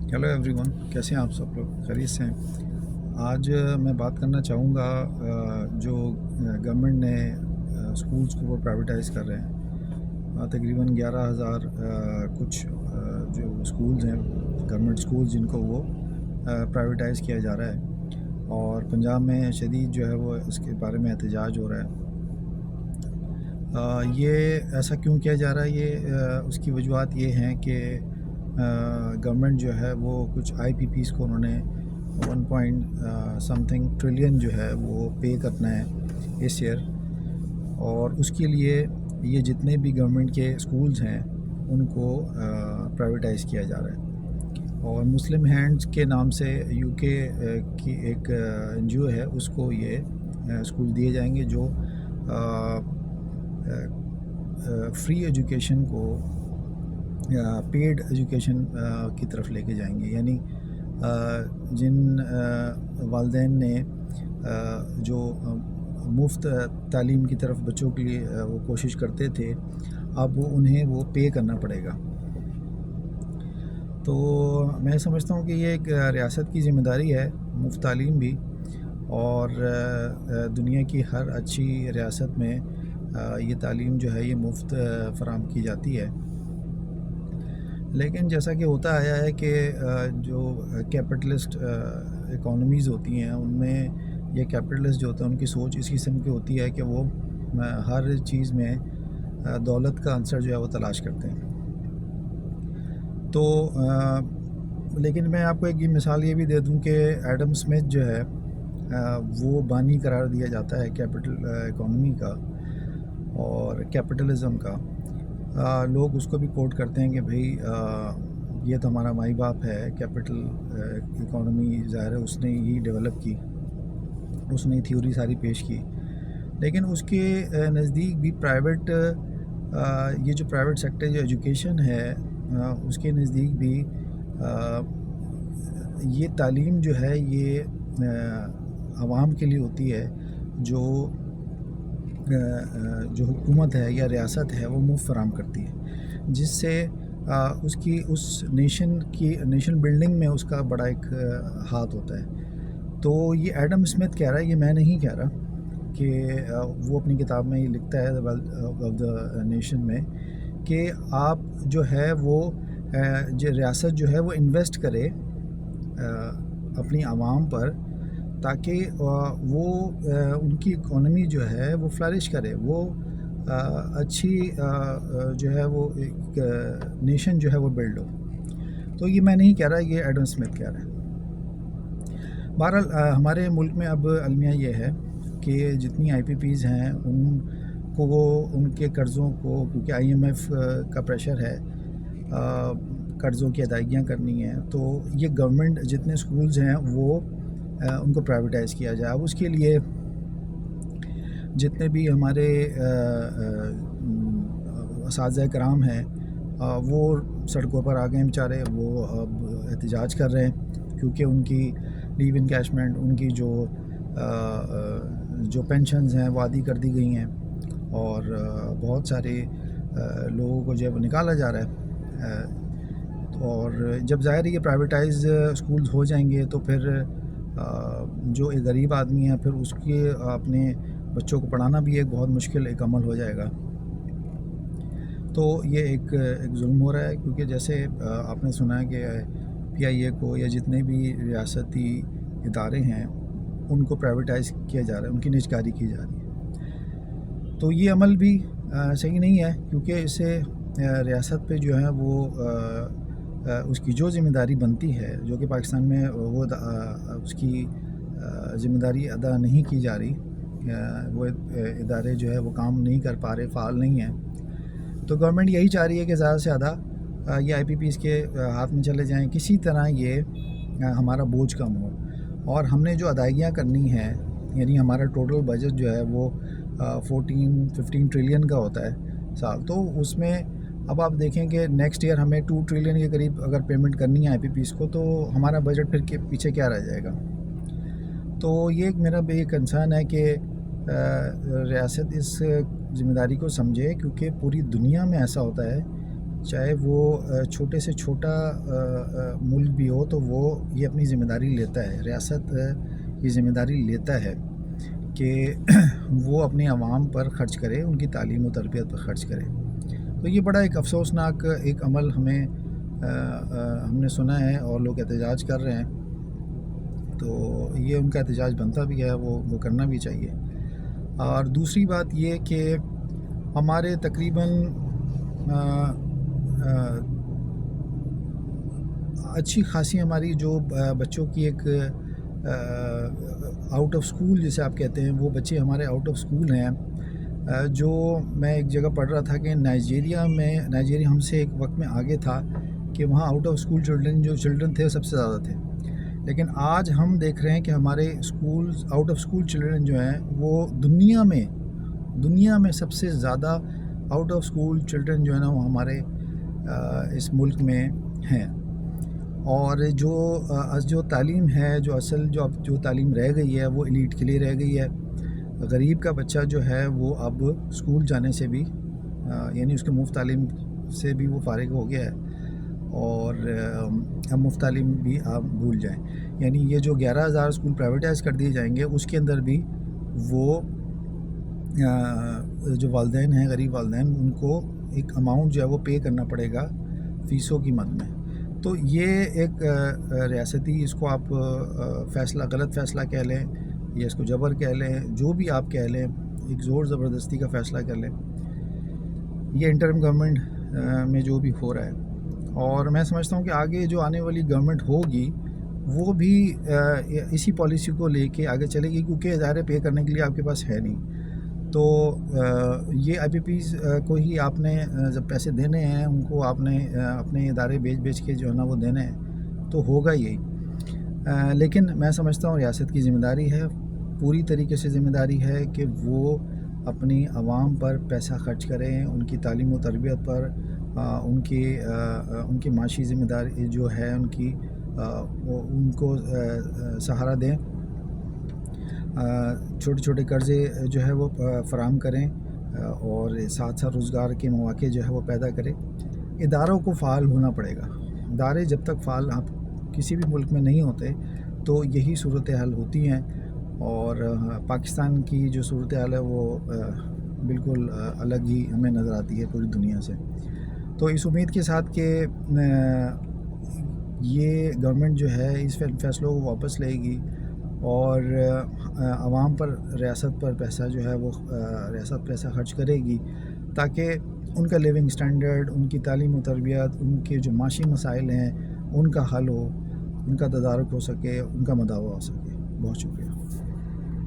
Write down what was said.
Hello everyone, कैसे हैं आप सब लोग? खैरियत से हैं? आज मैं बात करना चाहूँगा जो गवर्नमेंट ने स्कूल्स को वो प्राइवेटाइज़ कर रहे हैं। तकरीबन 11,000 कुछ जो स्कूल्स हैं, गवर्नमेंट स्कूल्स, जिनको वो प्राइवेटाइज़ किया जा रहा है। और पंजाब में शदीद जो है वो इसके बारे में एहतजाज हो रहा है। ये ऐसा क्यों किया जा रहा है? ये उसकी वजूहत ये हैं कि गवर्नमेंट जो है वो कुछ आईपीपीज़ को उन्होंने 1 पॉइंट समथिंग ट्रिलियन जो है वो पे करना है इस ईयर। और उसके लिए ये जितने भी गवर्नमेंट के स्कूल्स हैं उनको प्राइवेटाइज़ किया जा रहा है। और मुस्लिम हैंड्स के नाम से यूके की एक एनजीओ है, उसको ये स्कूल दिए जाएंगे जो फ्री एजुकेशन को पेड एजुकेशन की तरफ लेके जाएंगे। यानी जिन वालिदैन ने जो मुफ्त तालीम की तरफ बच्चों के लिए वो कोशिश करते थे, अब उन्हें वो पे करना पड़ेगा। तो मैं समझता हूँ कि ये एक रियासत की ज़िम्मेदारी है, मुफ्त तालीम भी। और दुनिया की हर अच्छी रियासत में ये तालीम जो है ये मुफ्त फ़राहम की जाती है। लेकिन जैसा कि होता आया है कि जो कैपिटलिस्ट इकोनॉमीज़ होती हैं, उनमें ये कैपिटलिस्ट जो होते हैं उनकी सोच इस किस्म की होती है कि वो हर चीज़ में दौलत का अंसर जो है वो तलाश करते हैं। तो लेकिन मैं आपको एक मिसाल ये भी दे दूं कि एडम स्मिथ जो है वो बानी करार दिया जाता है कैपिटल इकोनॉमी का और कैपिटलिज़म का। लोग उसको भी कोट करते हैं कि भाई ये तो हमारा माई बाप है, कैपिटल इकोनॉमी ज़ाहिर है उसने ही डेवलप की, उसने ही थ्योरी सारी पेश की। लेकिन उसके नज़दीक भी प्राइवेट ये जो प्राइवेट सेक्टर जो एजुकेशन है उसके नज़दीक भी ये तालीम जो है ये आवाम के लिए होती है जो जो हुकूमत है या रियासत है वो मुफ्त फराम करती है, जिससे उसकी उस नेशन बिल्डिंग में उसका बड़ा एक हाथ होता है। तो ये एडम स्मिथ कह रहा है, ये मैं नहीं कह रहा, कि वो अपनी किताब में ये लिखता है the wealth of the nation में कि आप जो है वो जो रियासत जो है वो इन्वेस्ट करे अपनी आवाम पर, ताकि वो उनकी इकोनॉमी जो है वो फ्लरिश करे, वो अच्छी जो है वो एक नेशन जो है वो बिल्ड हो। तो ये मैं नहीं कह रहा, ये एडम स्मिथ कह रहा है। बहरहाल हमारे मुल्क में अब अलमिया ये है कि जितनी आईपीपीज़ हैं उनको वो उनके कर्ज़ों को, क्योंकि आईएमएफ का प्रेशर है, कर्ज़ों की अदायगियाँ करनी है, तो ये गवर्नमेंट जितने स्कूल्स हैं वो उनको प्राइवेटाइज़ किया जाए। अब उसके लिए जितने भी हमारे असातिज़ा कराम हैं वो सड़कों पर आ गए बेचारे, वो अब एहतजाज कर रहे हैं क्योंकि उनकी लीव इनकैशमेंट, उनकी जो पेंशन्स हैं वो आदी कर दी गई हैं और बहुत सारे लोगों को जो है निकाला जा रहा है। और जब ज़ाहिर है ये प्राइवेटाइज स्कूल्स हो जाएंगे तो फिर जो एक गरीब आदमी है फिर उसके अपने बच्चों को पढ़ाना भी एक बहुत मुश्किल एक अमल हो जाएगा। तो ये एक जुल्म हो रहा है, क्योंकि जैसे आपने सुना है कि पीआईए को या जितने भी रियासती इदारे हैं उनको प्राइवेटाइज़ किया जा रहा है, उनकी निजकारी की जा रही है। तो ये अमल भी सही नहीं है, क्योंकि इससे रियासत पे जो है वो उसकी जो ज़िम्मेदारी बनती है, जो कि पाकिस्तान में वो उसकी ज़िम्मेदारी अदा नहीं की जा रही, वो इदारे जो है वो काम नहीं कर पा रहे, फ़ाल नहीं हैं। तो गवर्नमेंट यही चाह रही है कि ज़्यादा से ज़्यादा ये आईपीपीज़ के हाथ में चले जाएं, किसी तरह ये हमारा बोझ कम हो। और हमने जो अदायगियाँ करनी है, यानी हमारा टोटल बजट जो है वो 14-15 ट्रिलियन का होता है साल, तो उसमें अब आप देखें कि नेक्स्ट ईयर हमें 2 ट्रिलियन के करीब अगर पेमेंट करनी है आईपीपीज़ को, तो हमारा बजट फिर के पीछे क्या रह जाएगा। तो ये एक मेरा भी कंसर्न है कि रियासत इस ज़िम्मेदारी को समझे, क्योंकि पूरी दुनिया में ऐसा होता है چاہے وہ چھوٹے سے چھوٹا ملک بھی ہو تو وہ یہ اپنی ذمہ داری لیتا ہے، ریاست یہ ذمہ داری لیتا ہے کہ وہ اپنے عوام پر خرچ کرے، ان کی تعلیم و تربیت پر خرچ کرے۔ تو یہ بڑا ایک افسوسناک ایک عمل ہم نے سنا ہے اور لوگ احتجاج کر رہے ہیں، تو یہ ان کا احتجاج بنتا بھی ہے، وہ کرنا بھی چاہیے۔ اور دوسری بات یہ کہ ہمارے تقریباً اچھی خاصی ہماری جو بچوں کی ایک آؤٹ آف سکول جسے آپ کہتے ہیں، وہ بچے ہمارے آؤٹ آف سکول ہیں۔ جو میں ایک جگہ پڑھ رہا تھا کہ نائجیریا ہم سے ایک وقت میں آگے تھا کہ وہاں آؤٹ آف سکول چلڈرن تھے سب سے زیادہ تھے، لیکن آج ہم دیکھ رہے ہیں کہ ہمارے schools out of school children جو ہیں وہ دنیا میں سب سے زیادہ آؤٹ آف سکول چلڈرن جو ہے نا وہ ہمارے اس ملک میں ہیں۔ اور جو تعلیم ہے، جو تعلیم رہ گئی ہے وہ ایلیٹ کے لیے رہ گئی ہے۔ غریب کا بچہ جو ہے وہ اب اسکول جانے سے بھی یعنی اس کے مفت تعلیم سے بھی وہ فارغ ہو گیا ہے، اور اب مفت تعلیم بھی آپ بھول جائیں۔ یعنی یہ جو 11,000 اسکول پرائیویٹائز کر دیے جائیں گے، اس کے اندر بھی وہ جو والدین ہیں، غریب والدین، ان کو ایک اماؤنٹ جو ہے وہ پے کرنا پڑے گا فیسوں کی مد میں۔ تو یہ ایک ریاستی، اس کو آپ غلط فیصلہ کہہ لیں یا اس کو جبر کہہ لیں، جو بھی آپ کہہ لیں، ایک زور زبردستی کا فیصلہ کر لیں، یہ انٹرم گورنمنٹ میں جو بھی ہو رہا ہے۔ اور میں سمجھتا ہوں کہ آگے جو آنے والی گورنمنٹ ہوگی وہ بھی اسی پالیسی کو لے کے آگے چلے گی، کیونکہ ادارے پے کرنے کے لیے آپ کے پاس ہے نہیں۔ تو یہ آئی پی پیز کو ہی آپ نے جب پیسے دینے ہیں، ان کو آپ نے اپنے ادارے بیچ کے جو ہے نا وہ دینے ہیں، تو ہوگا یہی۔ لیکن میں سمجھتا ہوں ریاست کی ذمہ داری ہے، پوری طریقے سے ذمہ داری ہے کہ وہ اپنی عوام پر پیسہ خرچ کریں، ان کی تعلیم و تربیت پر، ان کی معاشی ذمہ داری جو ہے ان کو سہارا دیں، چھوٹے چھوٹے قرضے جو ہے وہ فراہم کریں، اور ساتھ روزگار کے مواقع جو ہے وہ پیدا کریں۔ اداروں کو فعال ہونا پڑے گا۔ ادارے جب تک فعال آپ کسی بھی ملک میں نہیں ہوتے تو یہی صورتحال ہوتی ہیں، اور پاکستان کی جو صورتحال ہے وہ بالکل الگ ہی ہمیں نظر آتی ہے پوری دنیا سے۔ تو اس امید کے ساتھ کہ یہ گورنمنٹ جو ہے اس فیصلوں کو واپس لے گی اور عوام پر ریاست پر پیسہ جو ہے وہ ریاست پیسہ خرچ کرے گی، تاکہ ان کا لیونگ سٹینڈرڈ، ان کی تعلیم و تربیت، ان کے جو معاشی مسائل ہیں ان کا حل ہو، ان کا تدارک ہو سکے، ان کا مداوع ہو سکے۔ بہت شکریہ۔